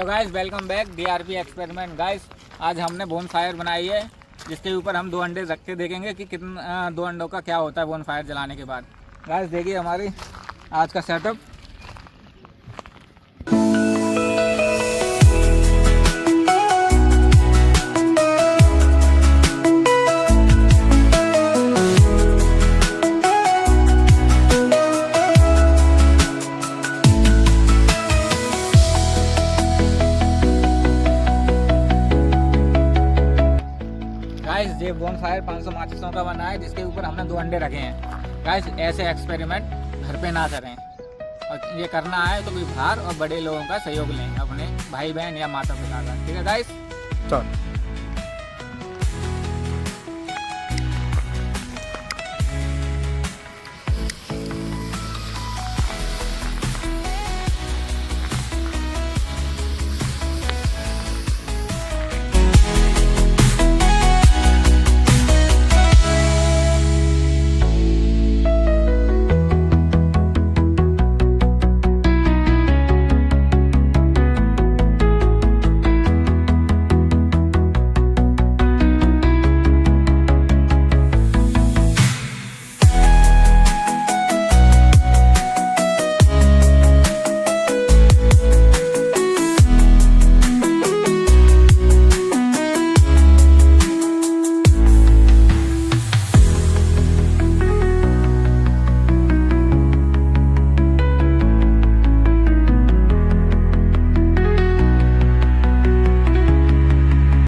Hello guys, welcome back DRP experiment. Guys आज हमने bonfire बनाई है, जिसके ऊपर हम 2 अंडे रख के देखेंगे कि कितना 2 अंडों का क्या होता है बोनफायर जलाने के बाद। गाइस देखिए हमारी आज का सेटअप। गाइस ये बोनफायर 500 माचिसों का बना है, जिसके ऊपर हमने 2 अंडे रखे हैं। गाइस ऐसे एक्सपेरिमेंट घर पे ना करें, और ये करना है तो कोई बाहर और बड़े लोगों का सहयोग लें, अपने भाई बहन या माता पिता का। ठीक है गाइस, चलो।